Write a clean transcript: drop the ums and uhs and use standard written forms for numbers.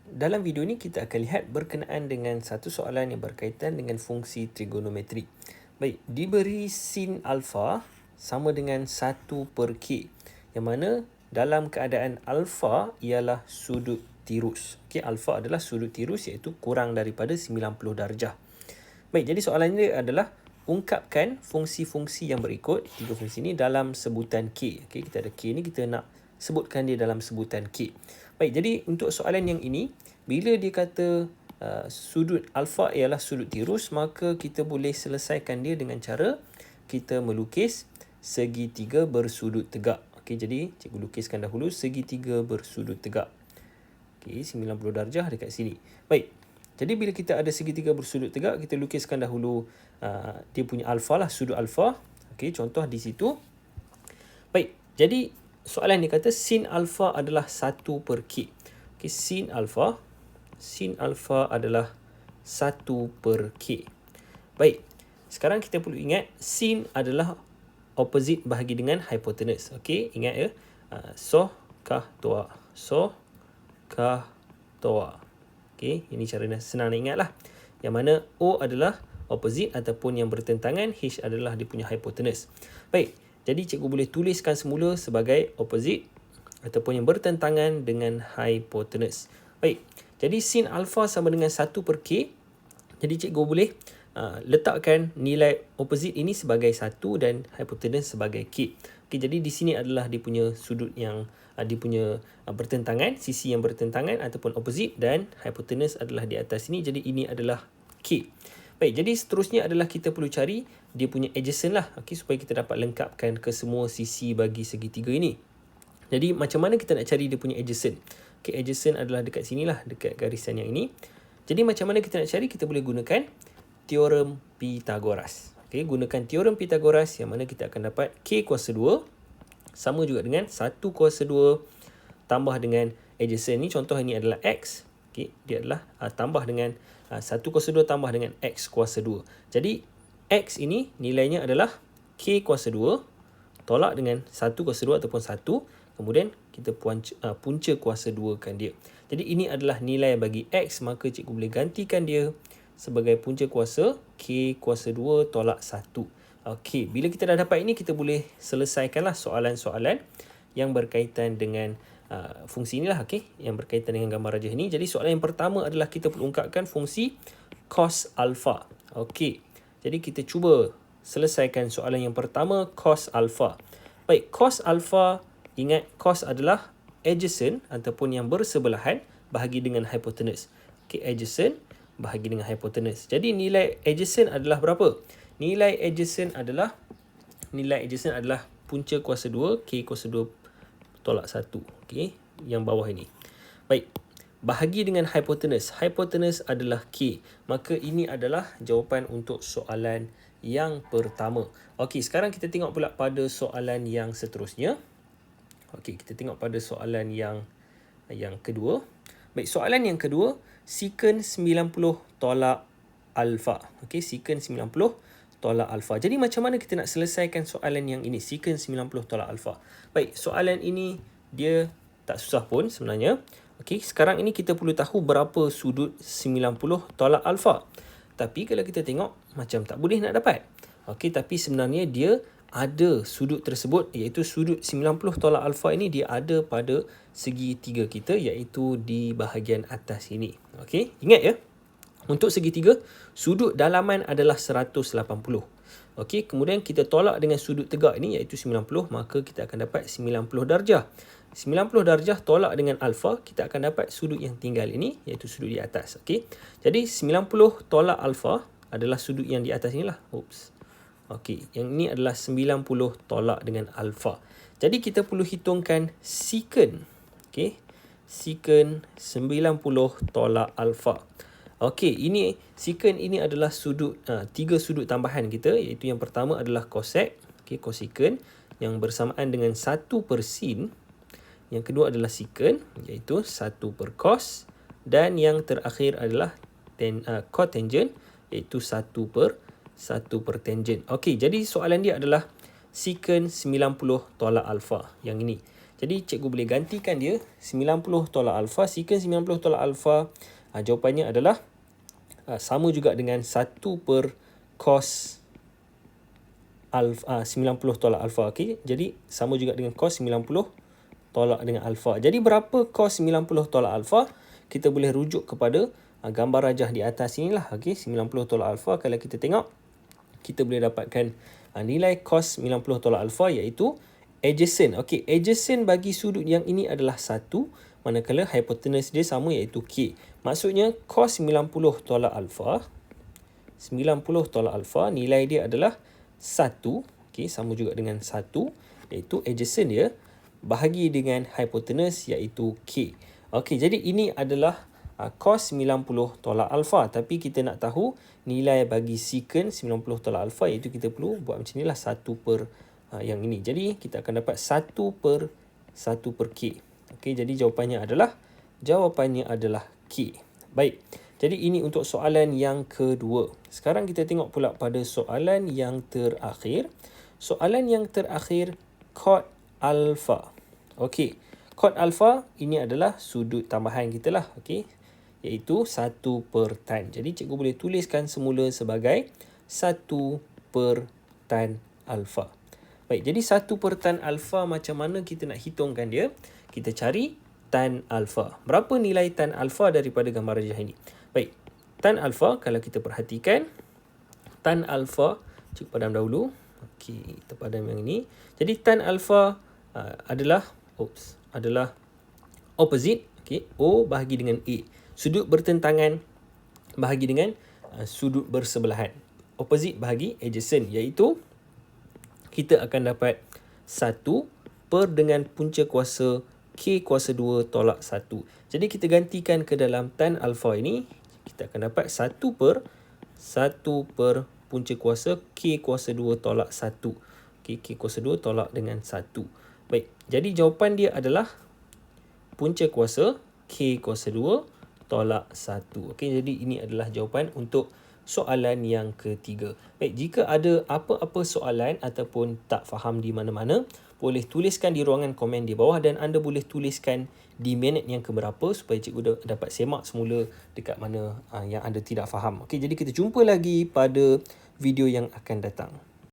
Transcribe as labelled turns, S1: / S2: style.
S1: Dalam video ini kita akan lihat berkenaan dengan satu soalan yang berkaitan dengan fungsi trigonometri. Baik, diberi sin alfa sama dengan 1 per K, yang mana dalam keadaan alfa ialah sudut tirus. Okey, alfa adalah sudut tirus iaitu kurang daripada 90 darjah. Baik, jadi soalan ini adalah ungkapkan fungsi-fungsi yang berikut, tiga fungsi ini dalam sebutan K. Okey, kita ada K ni, kita nak sebutkan dia dalam sebutan K. Baik, jadi untuk soalan yang ini, bila dia kata sudut alfa ialah sudut tirus, maka kita boleh selesaikan dia dengan cara kita melukis segitiga bersudut tegak. Okey, jadi cikgu lukiskan dahulu segitiga bersudut tegak. Okey, 90 darjah dekat sini. Baik, jadi bila kita ada segitiga bersudut tegak, kita lukiskan dahulu dia punya alfa lah, sudut alfa. Okey, contoh di situ. Baik, jadi soalan dia kata sin alfa adalah 1 per K. Okey, sin alfa adalah 1 per K. Baik, sekarang kita perlu ingat sin adalah opposite bahagi dengan hypotenuse. Okey, ingat ya. Soh kah toa. Soh kah toa. Okey, ini cara senang nak ingat lah. Yang mana O adalah opposite ataupun yang bertentangan, H adalah dia punya hypotenuse. Baik, jadi cikgu boleh tuliskan semula sebagai opposite ataupun yang bertentangan dengan hypotenuse. Baik, jadi sin alfa sama dengan 1 per K. Jadi cikgu boleh letakkan nilai opposite ini sebagai 1 dan hypotenuse sebagai K. Okey, jadi di sini adalah dia punya sudut yang dia punya bertentangan, sisi yang bertentangan ataupun opposite, dan hypotenuse adalah di atas sini. Jadi ini adalah K. Baik, jadi seterusnya adalah kita perlu cari dia punya adjacent lah. Okey, supaya kita dapat lengkapkan ke semua sisi bagi segitiga ini. Jadi macam mana kita nak cari dia punya adjacent? Okey, adjacent adalah dekat sini lah, dekat garisan yang ini. Jadi macam mana kita nak cari? Kita boleh gunakan teorem Pythagoras. Okey, gunakan teorem Pythagoras yang mana kita akan dapat K kuasa 2 sama juga dengan 1 kuasa 2 tambah dengan adjacent ni. Contoh ini adalah X. Okey, dia adalah tambah dengan 1 kuasa 2 tambah dengan X kuasa 2. Jadi X ini nilainya adalah K kuasa 2 tolak dengan 1 kuasa 2 ataupun 1. Kemudian kita punca kuasa 2 kan dia. Jadi ini adalah nilai bagi X, maka cikgu boleh gantikan dia sebagai punca kuasa K kuasa 2 tolak 1. Okey, bila kita dah dapat ini, kita boleh selesaikanlah soalan-soalan yang berkaitan dengan fungsi inilah, okey, yang berkaitan dengan gambar rajah ini. Jadi soalan yang pertama adalah kita perlu ungkapkan fungsi cos alpha. Okey, jadi kita cuba selesaikan soalan yang pertama, cos alpha. Baik, cos alpha, ingat cos adalah adjacent ataupun yang bersebelahan bahagi dengan hypotenuse. Okey, adjacent bahagi dengan hypotenuse. Jadi nilai adjacent adalah berapa? Nilai adjacent adalah punca kuasa 2, K kuasa 2 tolak 1. Okey, yang bawah ini. Baik, bahagi dengan hypotenuse. Hypotenuse adalah K. Maka ini adalah jawapan untuk soalan yang pertama. Okey, sekarang kita tengok pula pada soalan yang seterusnya. Okey, kita tengok pada soalan yang kedua. Baik, soalan yang kedua, secant 90 tolak alfa. Okey, secant 90 tolak alfa. Jadi macam mana kita nak selesaikan soalan yang ini, secant 90 tolak alfa? Baik, soalan ini dia tak susah pun sebenarnya. Okey, sekarang ini kita perlu tahu berapa sudut 90 tolak alfa. Tapi kalau kita tengok macam tak boleh nak dapat. Okey, tapi sebenarnya dia ada sudut tersebut, iaitu sudut 90 tolak alfa ini dia ada pada segitiga kita, iaitu di bahagian atas ini. Okey, ingat ya. Untuk segitiga, sudut dalaman adalah 180. Okey, kemudian kita tolak dengan sudut tegak ini iaitu 90, maka kita akan dapat 90 darjah. 90 darjah tolak dengan alfa, kita akan dapat sudut yang tinggal ini iaitu sudut di atas. Okey. Jadi 90 tolak alfa adalah sudut yang di atas inilah. Oops. Okey, yang ini adalah 90 tolak dengan alfa. Jadi kita perlu hitungkan secant. Okey. Secant 90 tolak alfa. Okey, ini secant ini adalah sudut, tiga sudut tambahan kita, iaitu yang pertama adalah cosec, okey, cosecant yang bersamaan dengan 1 per sin. Yang kedua adalah secant, iaitu 1 per cos, dan yang terakhir adalah cotangent, iaitu 1 per tangent. Okey, jadi soalan dia adalah secant 90 tolak alfa yang ini. Jadi cikgu boleh gantikan dia 90 tolak alfa. Secant 90 tolak alfa, jawapannya adalah sama juga dengan 1 per cos alfa, 90 tolak alfa. Okay? Jadi sama juga dengan cos 90 tolak dengan alfa. Jadi berapa cos 90 tolak alfa? Kita boleh rujuk kepada gambar rajah di atas inilah. Okay? 90 tolak alfa, kalau kita tengok, kita boleh dapatkan nilai cos 90 tolak alfa iaitu adjacent. Okey, adjacent bagi sudut yang ini adalah 1, manakala hypotenuse dia sama iaitu K. Maksudnya cos 90 tolak alfa, 90 tolak alfa, nilai dia adalah 1. Okey, sama juga dengan 1, iaitu adjacent dia bahagi dengan hypotenuse iaitu K. Okey, jadi ini adalah cos 90 tolak alfa. Tapi kita nak tahu nilai bagi secant 90 tolak alfa, iaitu kita perlu buat macam inilah, 1 per yang ini. Jadi kita akan dapat 1 per K. Okey, jadi jawapannya adalah K. Baik. Jadi ini untuk soalan yang kedua. Sekarang kita tengok pula pada soalan yang terakhir. Soalan yang terakhir, cot alfa. Okey. Cot alfa ini adalah sudut tambahan kita lah. Okey. Iaitu 1 per tan. Jadi cikgu boleh tuliskan semula sebagai 1 per tan alfa. Baik, jadi 1 per tan alfa macam mana kita nak hitungkan dia? Kita cari tan alfa. Berapa nilai tan alfa daripada gambar rajah ini? Baik, tan alfa kalau kita perhatikan, tan alfa, cikgu padam dahulu. Okey, kita padam yang ini. Jadi tan alfa adalah opposite. Okey, O bahagi dengan A. Sudut bertentangan bahagi dengan sudut bersebelahan. Opposite bahagi adjacent, iaitu kita akan dapat 1 per dengan punca kuasa K kuasa 2 tolak 1. Jadi kita gantikan ke dalam tan alfa ini, kita akan dapat 1 per punca kuasa K kuasa 2 tolak 1. Okay, K kuasa 2 tolak dengan 1. Baik, jadi jawapan dia adalah punca kuasa K kuasa 2 tolak 1. Okay, jadi ini adalah jawapan untuk soalan yang ketiga. Baik, jika ada apa-apa soalan ataupun tak faham di mana-mana, boleh tuliskan di ruangan komen di bawah dan anda boleh tuliskan di minit yang keberapa supaya cikgu dapat semak semula dekat mana yang anda tidak faham. Okey, jadi kita jumpa lagi pada video yang akan datang.